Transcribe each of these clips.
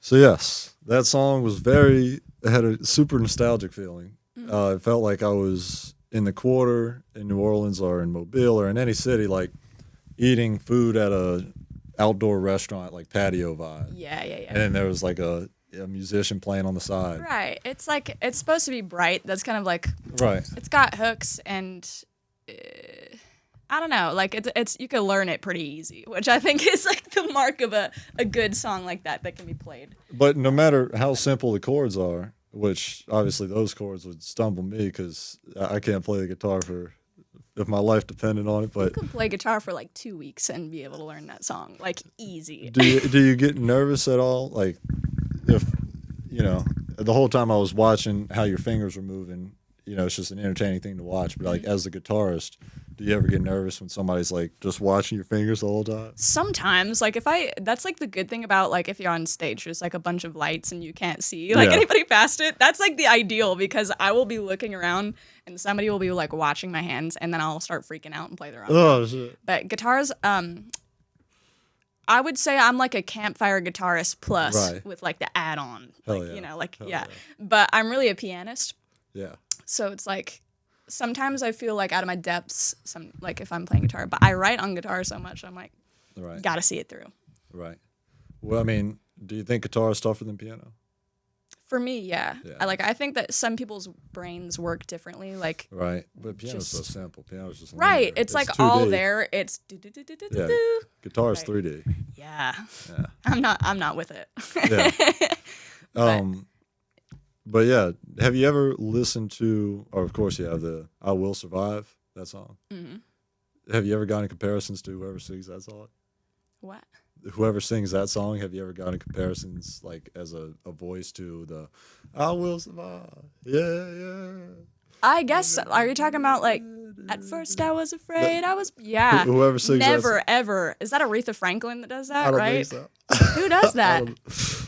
So yes, that song was it had a super nostalgic feeling. It felt like I was in the quarter in New Orleans or in Mobile or in any city, like eating food at a outdoor restaurant, like patio vibe. Yeah, yeah, And yeah. then there was like a musician playing on the side. Right. It's like it's supposed to be bright. That's kind of like Right. it's got hooks and I don't know. Like it's you can learn it pretty easy, which I think is like the mark of a good song like that can be played. But no matter how simple the chords are, which obviously those chords would stumble me because I can't play the guitar if my life depended on it. But You can play guitar for like 2 weeks and be able to learn that song like easy. do you get nervous at all? Like if the whole time I was watching how your fingers were moving, it's just an entertaining thing to watch. But like as a guitarist, do you ever get nervous when somebody's like just watching your fingers the whole time? Sometimes, like that's like the good thing about like if you're on stage, there's like a bunch of lights and you can't see like anybody past it. That's like the ideal because I will be looking around and somebody will be like watching my hands and then I'll start freaking out and play the wrong. Oh shit! But guitars, I would say I'm like a campfire guitarist plus with like the add-on, like, Yeah. But I'm really a pianist, Yeah. so it's like sometimes I feel like out of my depths, like if I'm playing guitar. But I write on guitar so much, I'm like, gotta see it through. Right. Well, I mean, do you think guitar is tougher than piano? For me, yeah. I think that some people's brains work differently. Like Right, but piano's so simple. Piano's just right. linear. It's like 2D. all there. It's do do do do do Yeah. do. Guitar is 3D. Yeah. Yeah. I'm not with it. Yeah. But yeah, have you ever listened to? Or of course you have the "I Will Survive" that song. Mm-hmm. Have you ever gotten comparisons to whoever sings that song? What? Whoever sings that song, have you ever gotten comparisons like as a voice to the "I Will Survive"? Yeah. I guess. Are you talking about like? At first, I was afraid. Yeah. Whoever sings Never, ever. Is that Aretha Franklin that does that? I don't right? think so. Who does that?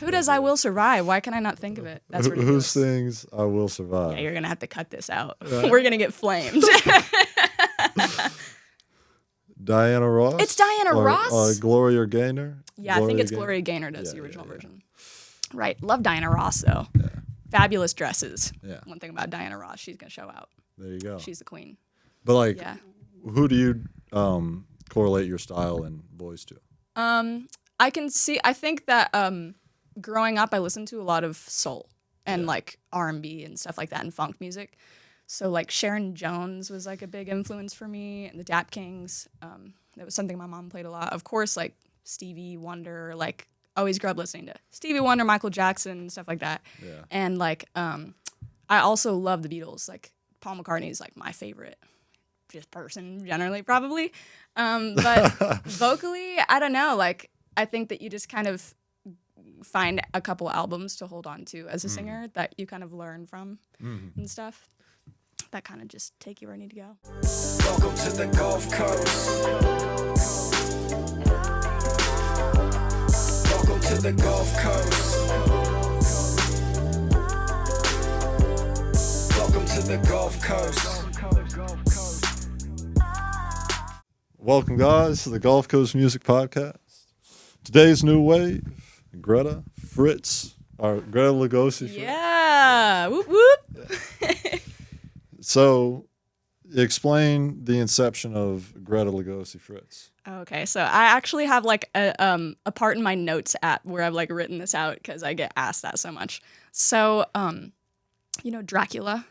Who does "I Will Survive"? Why can I not think of it? That's Who ridiculous. sings "I Will Survive"? Yeah, you're gonna have to cut this out. We're gonna get flamed. Diana Ross? It's Diana Ross? Gloria Gaynor? Yeah, I think it's Gloria Gaynor does the original version. Right. Love Diana Ross though. Yeah. Fabulous dresses. Yeah. One thing about Diana Ross, she's gonna show out. There you go. She's the queen. But like, who do you correlate your style and voice to? I think that growing up, I listened to a lot of soul and like R&B and stuff like that and funk music. So like Sharon Jones was like a big influence for me, and the Dap Kings. That was something my mom played a lot. Of course, like Stevie Wonder, like always grew up listening to Stevie Wonder, Michael Jackson, stuff like that. Yeah. And like I also love the Beatles. Like Paul McCartney is like my favorite just person generally probably. But vocally, I don't know. Like I think that you just kind of find a couple albums to hold on to as a singer that you kind of learn from and stuff. That kind of just take you where you need to go. Welcome to the Gulf Coast. Welcome to the Gulf Coast. Welcome to the Gulf Coast. Welcome, guys, to the Gulf Coast Music Podcast. Today's new wave, Greta Lugosi. Fritz. Yeah. Whoop, whoop. Yeah. So, explain the inception of Greta Lugosi Fritz. Okay, so I actually have like a part in my notes app where I've like written this out because I get asked that so much. So, Dracula.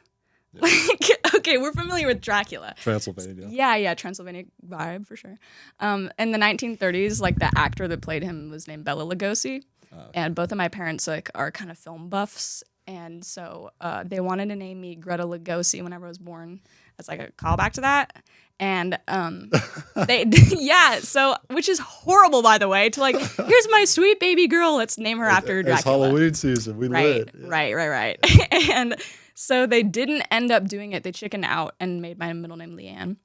Yeah. Like, okay, we're familiar with Dracula. Transylvania. Yeah, Transylvania vibe for sure. In the 1930s, like the actor that played him was named Bela Lugosi, and both of my parents like are kind of film buffs. And so they wanted to name me Greta Lugosi whenever I was born as like a callback to that. And which is horrible, by the way, to like, here's my sweet baby girl, let's name her after Dracula. It's Halloween season, we lit. Yeah. Right. And so they didn't end up doing it. They chickened out and made my middle name Leanne.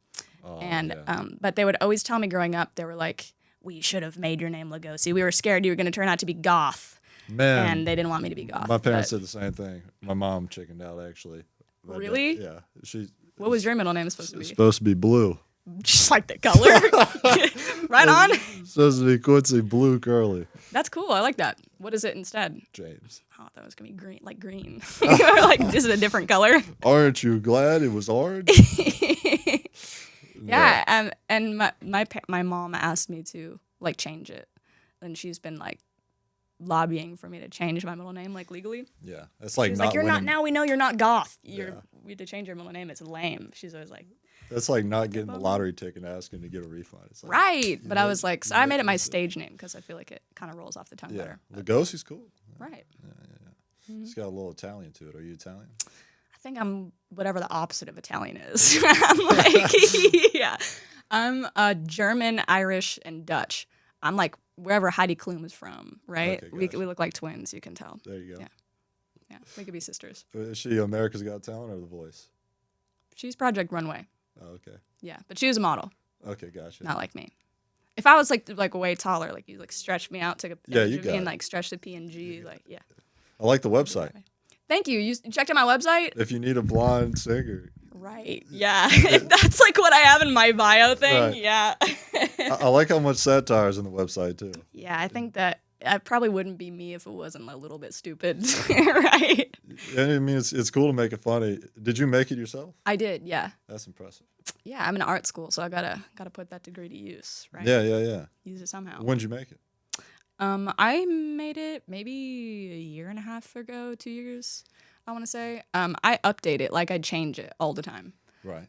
But they would always tell me growing up, they were like, we should have made your name Lugosi. We were scared you were going to turn out to be goth. Man, and they didn't want me to be goth. My parents said the same thing. My mom chickened out, actually. But, really? Yeah. What was your middle name supposed to be? Supposed to be Blue. Just like the color. Right on. Supposed to be Quincy Blue Curly. That's cool. I like that. What is it instead? James. Oh, I thought it was gonna be green, like green. Like, is it a different color? Aren't you glad it was orange? Yeah, and my mom asked me to like change it, and she's been like lobbying for me to change my middle name like legally. Yeah, it's like She's not like, you're winning. not now. We know you're not goth. We Yeah. have to change your middle name. It's lame. She's always like, That's like not getting the lottery ticket and asking to get a refund. It's like, right. But I was like, so I made it my that's it. stage name because I feel like it kind of rolls off the tongue Yeah, better. Lugosi's cool. Right. It's got a little Italian to it. Are you Italian? I think I'm whatever the opposite of Italian is. I'm like, yeah. I'm German, Irish, and Dutch. I'm like wherever Heidi Klum is from, right? Okay, We gotcha. look like twins, you can tell. There you go. Yeah. Yeah, we could be sisters. Is she America's Got Talent or The Voice? She's Project Runway. Oh, okay. Yeah, but she was a model, Okay, gotcha. not like me. If I was like way taller, like you like stretch me out, took a Yeah, image you of me got and it. like stretch the PNG, like yeah. I like the website. Thank you. You checked out my website? If you need a blonde singer, Right. Yeah. If that's like what I have in my bio thing, Right. yeah. I like how much satire is in the website too. Yeah, I think that I probably wouldn't be me if it wasn't a little bit stupid, right? And I mean, it's cool to make it funny. Did you make it yourself? I did, yeah. That's impressive. Yeah, I'm in art school, so I gotta put that degree to use, right? Yeah. Use it somehow. When'd you make it? I made it maybe a year and a half ago, 2 years, I want to say. I update it, like I change it all the time. Right.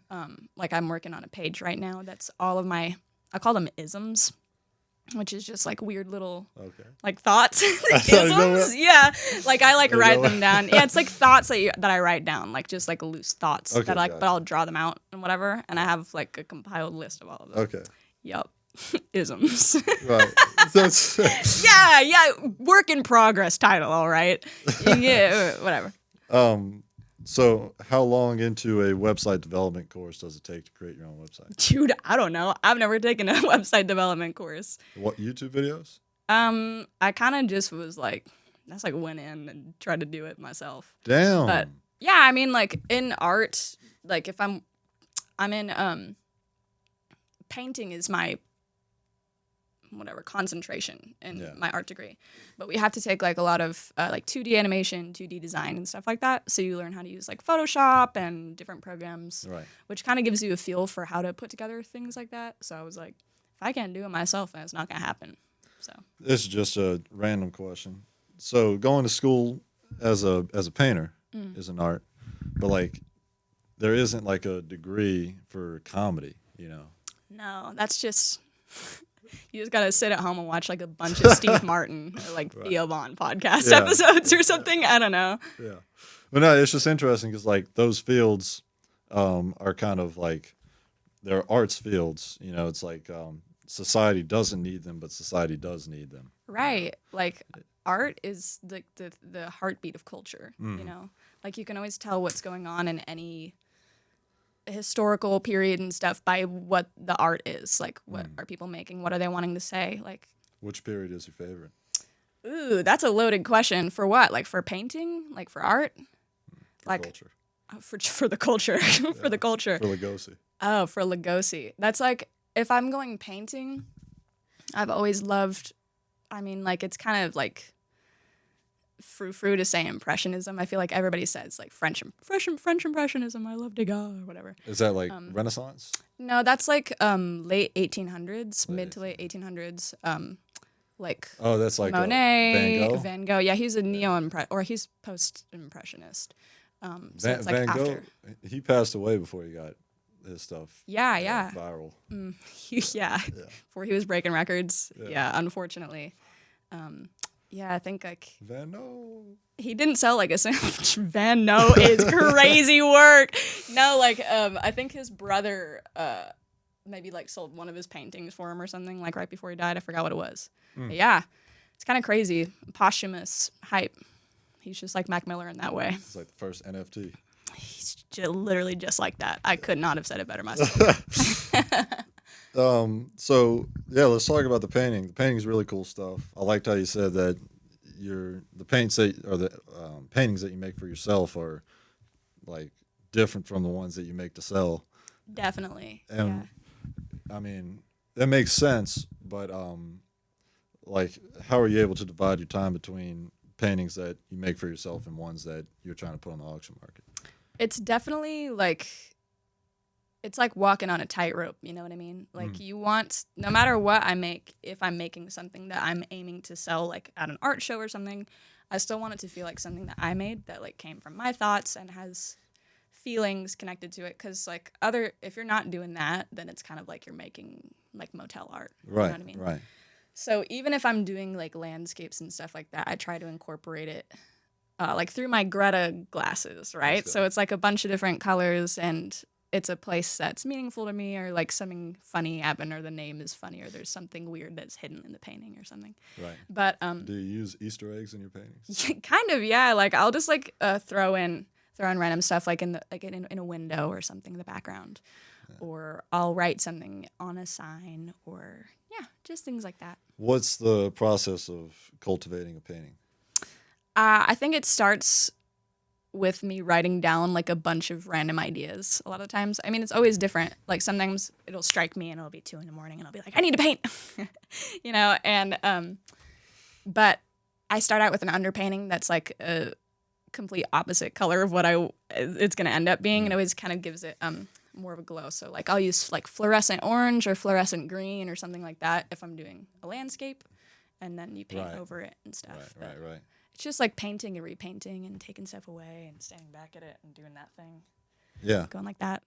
Like I'm working on a page right now that's all of my, I call them isms, which is just like weird little Okay. like thoughts. thought you know Isms, yeah. Like I like You write know them what? down. Yeah, it's like thoughts that I write down, like just like loose thoughts Okay, that I like, but gotcha. I'll draw them out and whatever. And I have like a compiled list of all of them. Okay. Yup. Isms. Right. That's yeah. Work in progress title, all right. Yeah, whatever. So how long into a website development course does it take to create your own website? Dude, I don't know. I've never taken a website development course. What, YouTube videos? I kind of just was like, that's like went in and tried to do it myself. Damn. But yeah, I mean, like in art, like if I'm in painting is my whatever concentration in Yeah. my art degree, but we have to take like a lot of like 2D animation, 2D design and stuff like that. So you learn how to use like Photoshop and different programs, Right. which kind of gives you a feel for how to put together things like that. So I was like, if I can't do it myself, then it's not gonna happen. So This is just a random question. So going to school as a painter is an art, but like there isn't like a degree for comedy, you know. no, that's just. You just gotta sit at home and watch like a bunch of Steve Martin or like Theo Vaughn podcast Yeah. episodes or something. I don't know. Yeah. But no, it's just interesting because like those fields are kind of like they're arts fields. You know, it's like society doesn't need them, but society does need them. Right. Like art is the heartbeat of culture, you know? Like you can always tell what's going on in any historical period and stuff by what the art is. Like what are people making? What are they wanting to say? Like Which period is your favorite? ooh, that's a loaded question. For what? Like for painting? Like for art? For Like culture. For the culture. For the culture. For Lugosi. Oh, for Lugosi. That's like, if I'm going painting, I've always loved, I mean, like, it's kind of like frou-frou to say impressionism. I feel like everybody says, like, French impressionism. I love Degas or whatever. Is that like Renaissance? No, that's like late 1800s, mid to late 1800s. Like Oh, that's like Monet, Van Gogh. Yeah, he's a or he's post-impressionist. So it's like Van Gogh, after. he passed away before he got his stuff Yeah. viral. Yeah, before he was breaking records. Yeah, unfortunately. Yeah, I think like Van Gogh. he didn't sell like a sandwich. Van No is crazy work. No, like I think his brother maybe like sold one of his paintings for him or something like right before he died. I forgot what it was. But yeah, it's kind of crazy. Posthumous hype. He's just like Mac Miller in that way. It's like the first NFT. He's literally just like that. I could not have said it better myself. So yeah, let's talk about the painting. The painting's really cool stuff. I liked how you said that the paints that or the paintings that you make for yourself are like different from the ones that you make to sell. Definitely. And I mean, that makes sense, but like, how are you able to divide your time between paintings that you make for yourself and ones that you're trying to put on the auction market? It's definitely like it's like walking on a tightrope, you know what I mean? Like you want no matter what I make, if I'm making something that I'm aiming to sell like at an art show or something, I still want it to feel like something that I made that like came from my thoughts and has feelings connected to it, cuz like if you're not doing that, then it's kind of like you're making like motel art. Right, You know what I mean? right. So even if I'm doing like landscapes and stuff like that, I try to incorporate it like through my Greta glasses, right? So it's like a bunch of different colors, and it's a place that's meaningful to me, or like something funny happened, or the name is funny, or there's something weird that's hidden in the painting or something. Right. But Do you use Easter eggs in your paintings? kind of, yeah. Like I'll just like throw in random stuff like in a window or something in the background, or I'll write something on a sign, or yeah, just things like that. What's the process of cultivating a painting? I think it starts with me writing down like a bunch of random ideas a lot of times. I mean, it's always different. Like sometimes it'll strike me and it'll be 2 a.m. and I'll be like, I need to paint, you know? And, but I start out with an underpainting that's like a complete opposite color of what it's going to end up being. It always kind of gives it, more of a glow. So like I'll use like fluorescent orange or fluorescent green or something like that if I'm doing a landscape, and then you paint over it and stuff. Right. It's just like painting and repainting and taking stuff away and standing back at it and doing that thing. Yeah. Going like that.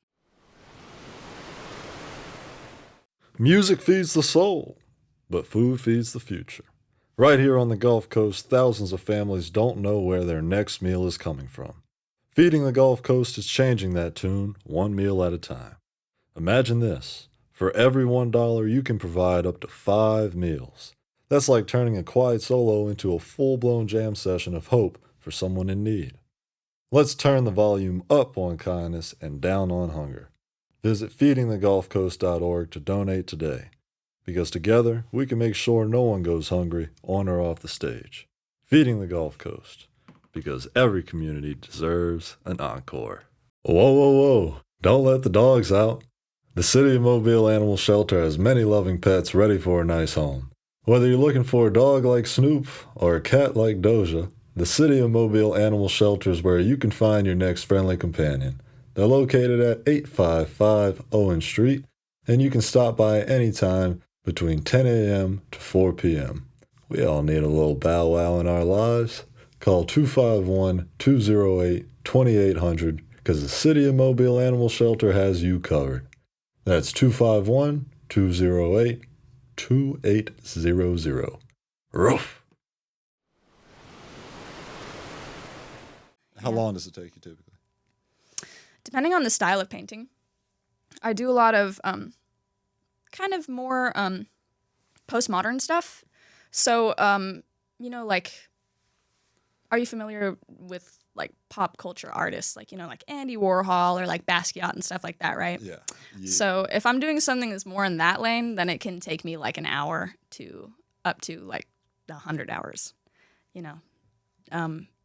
Music feeds the soul, but food feeds the future. Right here on the Gulf Coast, thousands of families don't know where their next meal is coming from. Feeding the Gulf Coast is changing that tune one meal at a time. Imagine this. For every $1, you can provide up to 5 meals. That's like turning a quiet solo into a full-blown jam session of hope for someone in need. Let's turn the volume up on kindness and down on hunger. Visit feedingthegulfcoast.org to donate today, because together we can make sure no one goes hungry on or off the stage. Feeding the Gulf Coast, because every community deserves an encore. Whoa. Don't let the dogs out. The City of Mobile Animal Shelter has many loving pets ready for a nice home. Whether you're looking for a dog like Snoop or a cat like Doja, the City of Mobile Animal Shelter is where you can find your next friendly companion. They're located at 855 Owen Street, and you can stop by anytime between 10 a.m. to 4 p.m. We all need a little bow wow in our lives. Call 251-208-2800 because the City of Mobile Animal Shelter has you covered. That's 251-208-2800. Roof. How long does it take you typically? Depending on the style of painting, I do a lot of kind of more postmodern stuff. So, you know, like, are you familiar with like pop culture artists, like, you know, like Andy Warhol or like Basquiat and stuff like that, right? Yeah. So if I'm doing something that's more in that lane, then it can take me like an hour to up to like 100 hours, you know,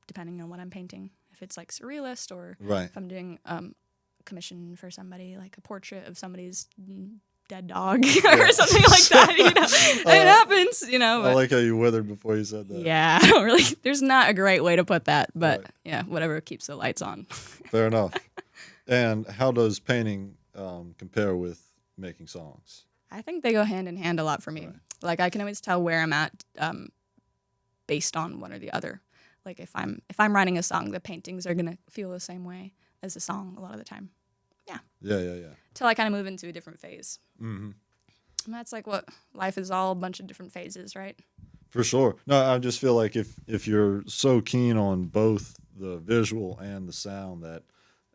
depending on what I'm painting. If it's like surrealist, or if I'm doing commission for somebody, like a portrait of somebody's dead dog or something like that, you know, it happens, you know. But, I like how you withered before you said that. yeah, I don't really, there's not a great way to put that, but yeah, whatever keeps the lights on. Fair enough. And how does painting compare with making songs? I think they go hand in hand a lot for me. Right. Like I can always tell where I'm at based on one or the other. Like if I'm writing a song, the paintings are gonna feel the same way as the song a lot of the time. Yeah. Till I kind of move into a different phase. Mm-hmm. And that's like what life is, all a bunch of different phases, right? For sure. No, I just feel like if you're so keen on both the visual and the sound, that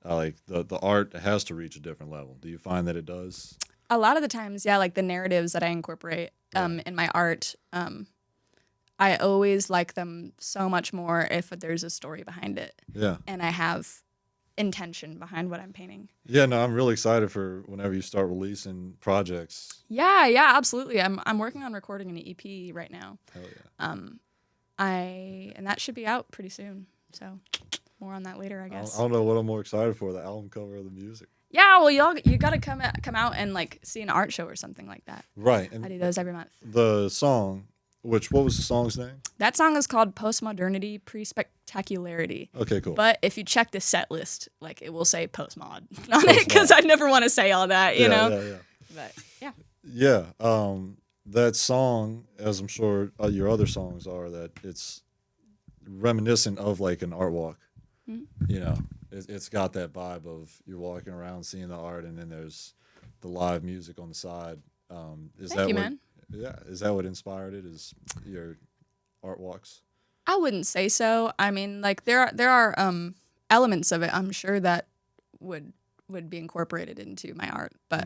like the art has to reach a different level. Do you find that it does? A lot of the times, yeah, like the narratives that I incorporate in my art, I always like them so much more if there's a story behind it. Yeah. And I have intention behind what I'm painting. Yeah, no, I'm really excited for whenever you start releasing projects. Yeah, absolutely. I'm working on recording an EP right now. Hell yeah. And that should be out pretty soon. So more on that later, I guess. I don't know what I'm more excited for, the album cover or the music. Yeah, well, you got to come out and like see an art show or something like that. Right. And I do those every month. the song, What was the song's name? That song is called Postmodernity Pre-Spectacularity. Okay, cool. But if you check the set list, like it will say postmod on it because I never want to say all that, you know? Yeah. But yeah. Yeah. That song, as I'm sure your other songs are, that it's reminiscent of like an art walk. Mm-hmm. You know, it's got that vibe of you're walking around seeing the art, and then there's the live music on the side. Thank you, man. Yeah, is that what inspired it? Is your art walks? I wouldn't say so. I mean, like there are elements of it I'm sure that would be incorporated into my art, but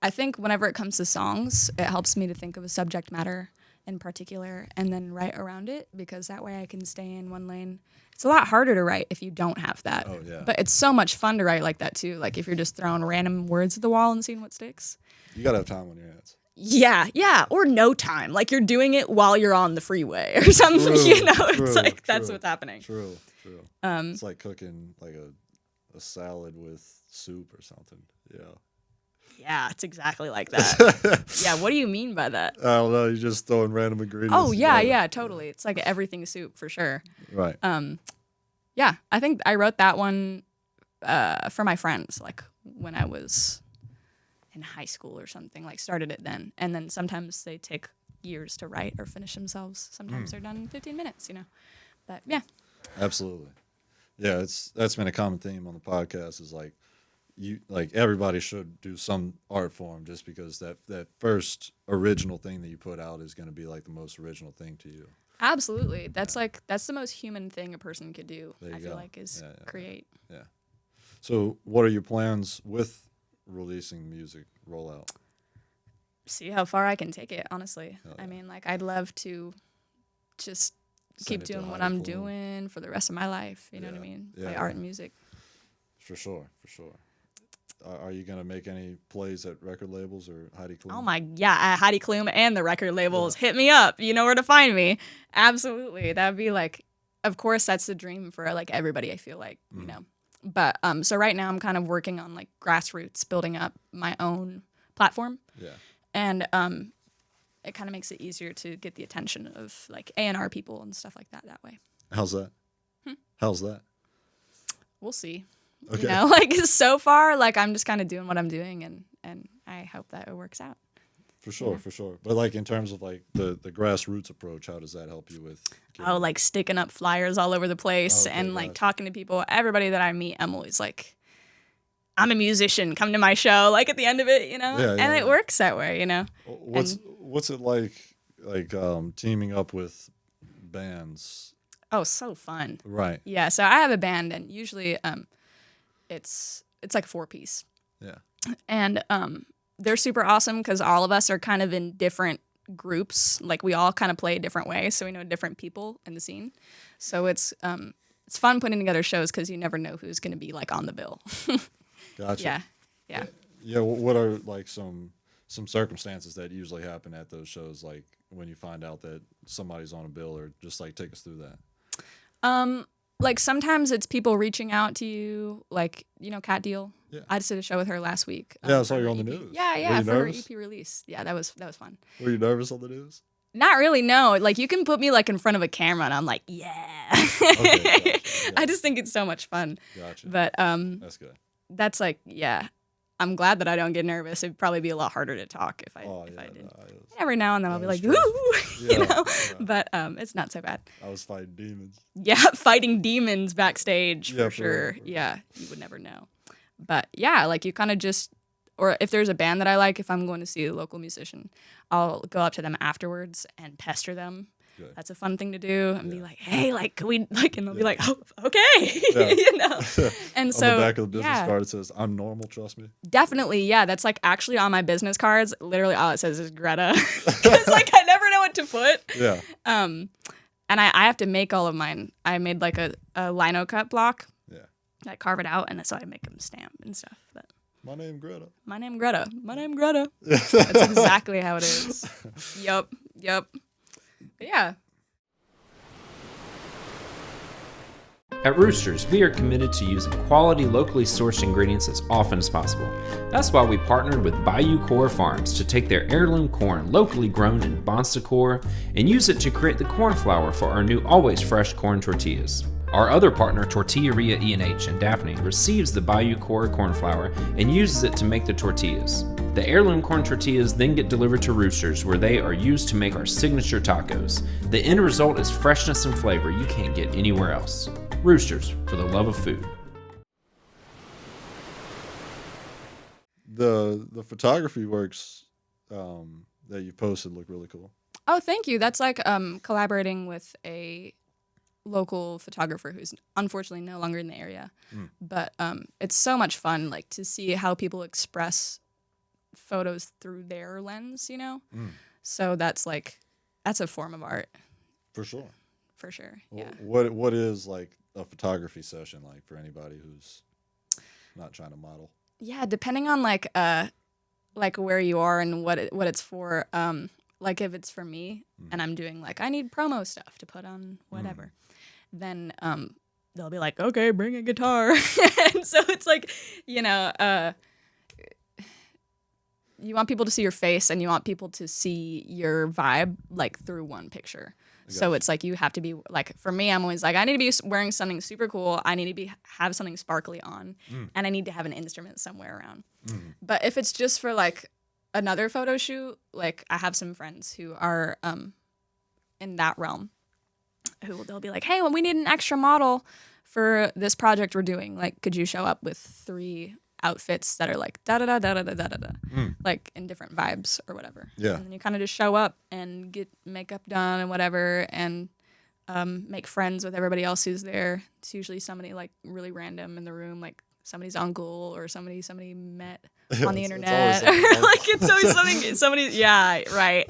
I think whenever it comes to songs, it helps me to think of a subject matter in particular and then write around it because that way I can stay in one lane. It's a lot harder to write if you don't have that. Oh, yeah. But it's so much fun to write like that too. Like if you're just throwing random words at the wall and seeing what sticks. You gotta have time on your hands. Yeah, or no time. Like you're doing it while you're on the freeway or something. True, It's like that's what's happening. True. It's like cooking like a salad with soup or something. Yeah. Yeah, it's exactly like that. Yeah, what do you mean by that? I don't know. You're just throwing random ingredients. Oh yeah, together. yeah, totally. It's like everything soup for sure. Right. Yeah, I think I wrote that one for my friends, like when I was in high school or something. Like started it then, and then sometimes they take years to write or finish themselves. Sometimes they're done in 15 minutes, you know. But yeah. Absolutely. Yeah, that's been a common theme on the podcast. Is like everybody should do some art form just because that first original thing that you put out is going to be like the most original thing to you. Absolutely. That's the most human thing a person could do. I feel like is create. Yeah. So, what are your plans with releasing music rollout? See how far I can take it, honestly. I mean, like I'd love to just keep doing what I'm doing for the rest of my life, you know what I mean? Play art and music. For sure. Are you going to make any plays at record labels or Heidi Klum? Oh my, yeah, Heidi Klum and the record labels, hit me up. You know where to find me. Absolutely. That'd be like, of course, that's the dream for like everybody, I feel like, you know. But so right now I'm kind of working on like grassroots, building up my own platform. Yeah. And it kind of makes it easier to get the attention of like A&R people and stuff like that way. How's that? How's that? We'll see. Okay. You know, like so far, like I'm just kind of doing what I'm doing, and I hope that it works out. For sure. But like in terms of like the grassroots approach, how does that help you with? Like sticking up flyers all over the place and like talking to people. Everybody that I meet, I'm always like, I'm a musician. Come to my show. Like at the end of it, you know, and it works that way, you know. What's it like teaming up with bands? Oh, so fun. Right. Yeah. So I have a band, and usually it's like a 4-piece. Yeah. And they're super awesome because all of us are kind of in different groups. Like we all kind of play a different way, so we know different people in the scene. So it's fun putting together shows because you never know who's going to be like on the bill. Gotcha. Yeah. Yeah. What are like some circumstances that usually happen at those shows, like when you find out that somebody's on a bill, or just like take us through that? Like sometimes it's people reaching out to you, like, you know, Cat Deal. Yeah. I just did a show with her last week. Yeah, I saw you on the news. Yeah, for her EP release. Yeah, that was fun. Were you nervous on the news? Not really, no. Like you can put me like in front of a camera and I'm like, yeah. Okay, gotcha. I just think it's so much fun. Gotcha. But that's good. That's like, yeah. I'm glad that I don't get nervous. It'd probably be a lot harder to talk if I did. No, every now and then I'll be like, ooh, you know. But it's not so bad. I was fighting demons. Yeah, fighting demons backstage for sure. Yeah, you would never know. But yeah, like you kind of just, or if there's a band that I like, if I'm going to see a local musician, I'll go up to them afterwards and pester them. Good. That's a fun thing to do, and be like, "Hey, like, can we like?" And they'll be like, "Oh, okay," you know. And so on the back of the business card, it says, "I'm normal, trust me." Definitely, yeah. That's like actually on my business cards. Literally, all it says is Greta, because like I never know what to put. Yeah. And I have to make all of mine. I made like a lino cut block. Yeah. I carve it out, and so I make them stamp and stuff. But my name Greta. My name Greta. My name Greta. That's exactly how it is. Yup. But yeah. At Roosters, we are committed to using quality, locally sourced ingredients as often as possible. That's why we partnered with Bayou Corps Farms to take their heirloom corn, locally grown in Bon Secours, and use it to create the corn flour for our new always fresh corn tortillas. Our other partner, Tortilleria E&H in Daphne, receives the Bayou Corps corn flour and uses it to make the tortillas. The heirloom corn tortillas then get delivered to Roosters, where they are used to make our signature tacos. The end result is freshness and flavor you can't get anywhere else. Roosters, for the love of food. The photography works that you posted look really cool. Oh, thank you. That's like collaborating with a local photographer who's unfortunately no longer in the area. But it's so much fun, like, to see how people express photos through their lens, you know? So that's a form of art. For sure. For sure. Well, Yeah. what is like a photography session like for anybody who's not trying to model? Yeah, depending on like where you are and what it's for. Like if it's for me and I'm doing like I need promo stuff to put on whatever, then they'll be like, okay, bring a guitar. And so it's like, you know, you want people to see your face and you want people to see your vibe like through one picture. So it's like you have to be like, for me, I'm always like, I need to be wearing something super cool. I need to have something sparkly on, and I need to have an instrument somewhere around. But if it's just for like another photo shoot, like I have some friends who are in that realm, who they'll be like, hey, well, we need an extra model for this project we're doing. Like, could you show up with 3 outfits that are like da da da da da da da da, like in different vibes or whatever. Yeah. And then you kind of just show up and get makeup done and whatever, and make friends with everybody else who's there. It's usually somebody like really random in the room, like somebody's uncle or somebody met on the internet. Like it's always somebody. Yeah, right.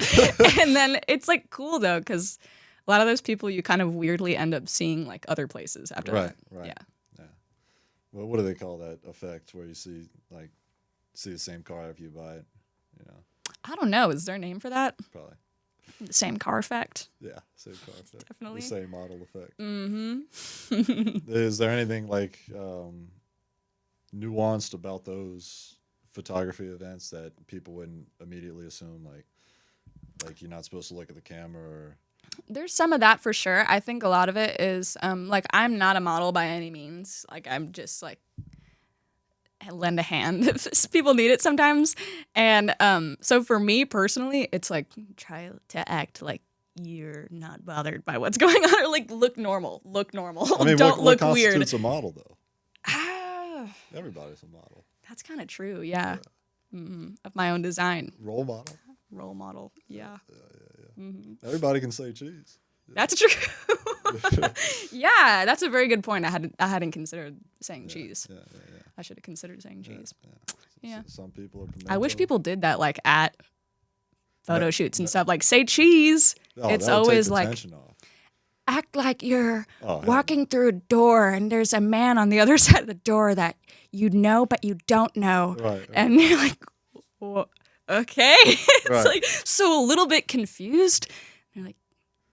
And then it's like cool though, because a lot of those people you kind of weirdly end up seeing like other places after that. Right. Yeah. Well, what do they call that effect where you see the same car after you buy it? You know, I don't know. Is there a name for that? probably. The same car effect? Yeah, same car effect. Definitely. The same model effect. Mm-hmm. Is there anything like nuanced about those photography events that people wouldn't immediately assume? Like you're not supposed to look at the camera or. There's some of that for sure. I think a lot of it is like I'm not a model by any means. Like I'm just like lend a hand if people need it sometimes. And so for me personally, it's like try to act like you're not bothered by what's going on, or like look normal. I mean, Don't what look weird. constitutes a model though? Ah, Everybody's a model. that's kind of true. Yeah. Of my own design. Role model. Role model. Yeah. Everybody can say cheese. That's true. Yeah, that's a very good point. I hadn't considered saying cheese. Yeah. I should have considered saying cheese. Yeah. Yeah. Some people are. I wish pimento. people did that like at photo shoots and stuff. Like say cheese. Oh, It's that would take always the like tension off. act like you're Oh, hell walking through a door and there's a man on the other side of the door that you know but you don't know. Right. And you're like, okay. It's Right. like so a little bit confused. You're like,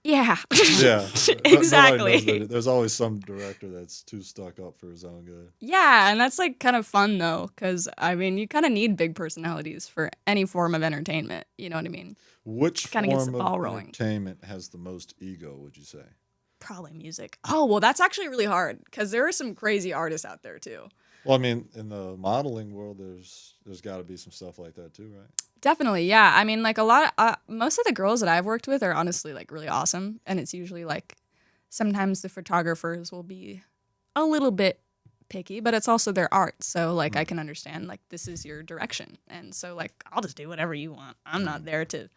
yeah. Yeah. Exactly. Nobody knows. There's always some director that's too stuck up for his own good. Yeah, and that's like kind of fun though, because I mean, you kind of need big personalities for any form of entertainment. You know what I mean? Which Kinda gets the form ball of rolling. entertainment has the most ego, would you say? Probably music. Oh, well, that's actually really hard because there are some crazy artists out there too. Well, I mean, in the modeling world, there's got to be some stuff like that too, right? Definitely, yeah. I mean, like most of the girls that I've worked with are honestly like really awesome, and it's usually like sometimes the photographers will be a little bit picky, but it's also their art. So like I can understand like this is your direction, and so like I'll just do whatever you want. I'm not there to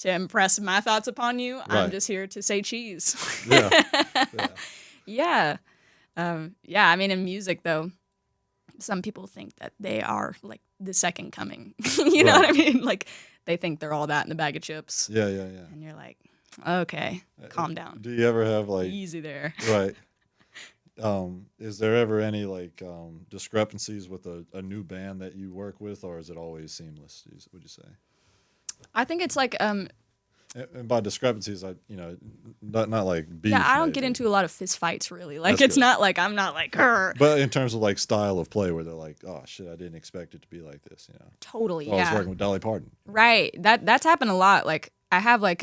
impress my thoughts upon you. I'm Right. just here to say cheese. Yeah. Yeah. Yeah. I mean, in music though, some people think that they are like the second coming. You know Right. what I mean? Like they think they're all that in a bag of chips. Yeah. And you're like, okay, calm down. Do you ever have like Easy there. right? Is there ever any like discrepancies with a new band that you work with, or is it always seamless? Would you say? I think it's like And by discrepancies, not like beef. Yeah, I don't get maybe. into a lot of fist fights really. Like That's it's good. not like I'm not like her. But in terms of like style of play, where they're like, oh shit, I didn't expect it to be like this. Totally, I was yeah. working with Dolly Parton. Right. That's happened a lot. Like I have like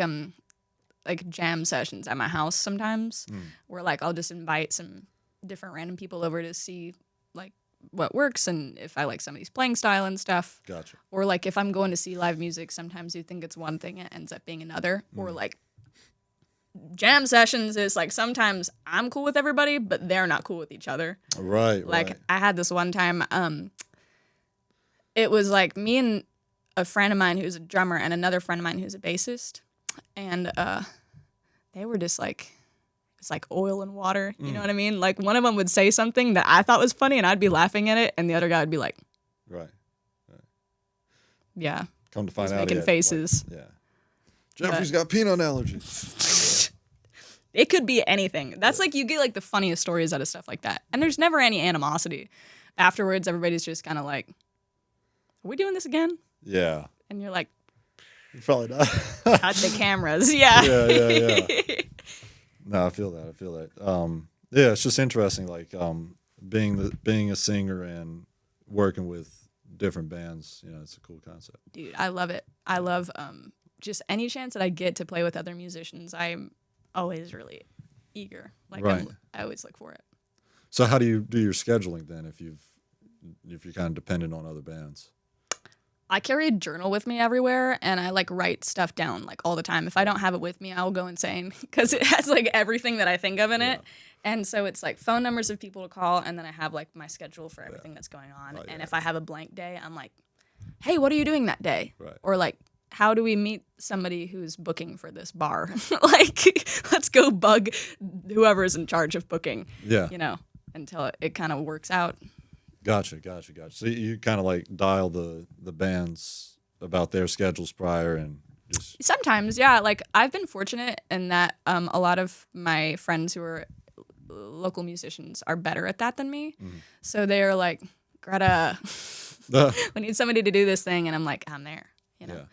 jam sessions at my house sometimes where like I'll just invite some different random people over to see like what works and if I like somebody's playing style and stuff. Gotcha. Or like if I'm going to see live music, sometimes you think it's one thing, it ends up being another. Or like jam sessions is like sometimes I'm cool with everybody, but they're not cool with each other. Right. Like right. I had this one time, it was like me and a friend of mine who's a drummer and another friend of mine who's a bassist. And they were just like, it's like oil and water. You know what I mean? Like one of them would say something that I thought was funny and I'd be laughing at it. And the other guy would be like, Right. yeah, Come to find He's out, making he had, faces. Like, Jeffrey's got peanut allergies. it could be anything. That's like, you get like the funniest stories out of stuff like that. And there's never any animosity. Afterwards, everybody's just kind of like, are we doing this again? Yeah. And you're like, Probably not. cut the cameras. Yeah. Yeah. No, I feel that. Yeah, it's just interesting, like being a singer and working with different bands. It's a cool concept. Dude, I love it. I love just any chance that I get to play with other musicians. I'm always really eager. Like Right. I always look for it. So how do you do your scheduling then if you're kind of dependent on other bands? I carry a journal with me everywhere, and I like write stuff down like all the time. If I don't have it with me, I'll go insane because it has like everything that I think of in it. And so it's like phone numbers of people to call, and then I have like my schedule for everything that's going on. Oh, And yeah. if I have a blank day, I'm like, hey, what are you doing that day? Right. Or like, how do we meet somebody who's booking for this bar? Like, let's go bug whoever's in charge of booking, Yeah. until it kind of works out. Gotcha. So you kind of like dial the bands about their schedules prior and just Sometimes, yeah. Like I've been fortunate in that a lot of my friends who are local musicians are better at that than me. So they're like, Greta, we need somebody to do this thing, and I'm like, I'm there. yeah.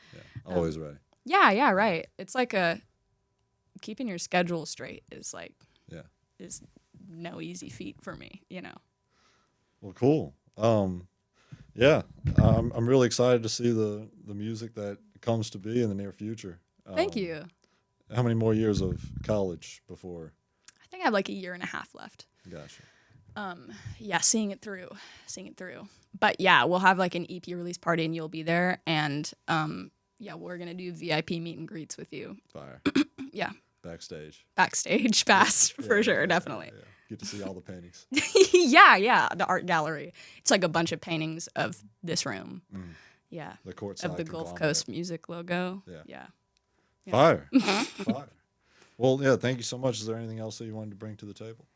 Always ready. Yeah, right. It's like keeping your schedule straight is like is no easy feat for me. Well, cool. Yeah, I'm really excited to see the music that comes to be in the near future. Thank you. How many more years of college before? I think I have like a year and a half left. Gotcha. Yeah, seeing it through. But yeah, we'll have like an EP release party and you'll be there. And yeah, we're going to do VIP meet and greets with you. Fire. Yeah. Backstage Pass for sure. Definitely. Yeah. Get to see all the paintings. Yeah. The art gallery. It's like a bunch of paintings of this room. Yeah. The courtside Of the Gulf conglomerate. Coast music logo. Yeah. Yeah. Fire. Well, yeah, thank you so much. Is there anything else that you wanted to bring to the table?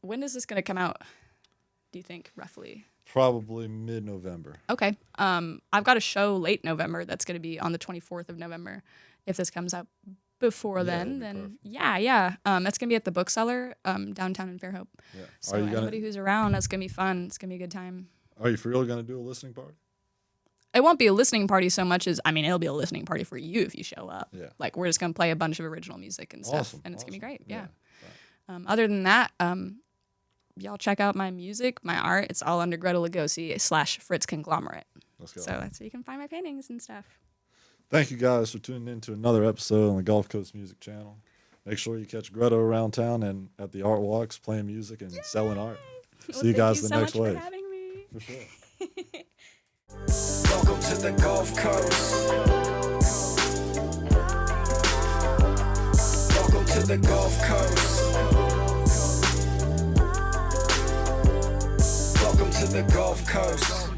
When is this going to come out, do you think, roughly? Probably mid-November. Okay. I've got a show late November that's going to be on the 24th of November. If this comes out before that'd then, be then perfect. yeah. That's going to be at the Bookseller downtown in Fairhope. Yeah. So anybody who's around, that's going to be fun. It's going to be a good time. Are you for real going to do a listening party? It won't be a listening party so much as, it'll be a listening party for you if you show up. Yeah. Like, we're just going to play a bunch of original music and stuff, Awesome. and it's going to be great. Yeah. Yeah. Other than that, y'all check out my music, my art. It's all under Greta Lugosi / Fritz Conglomerate. Let's go. So that's where you can find my paintings and stuff. Thank you guys for tuning in to another episode on the Gulf Coast Music Channel. Make sure you catch Greta around town and at the art walks playing music and selling art. Well, See you guys the thank next you so much wave. for having me. For sure. Welcome to the Gulf Coast. Welcome to the Gulf Coast. Welcome to the Gulf Coast.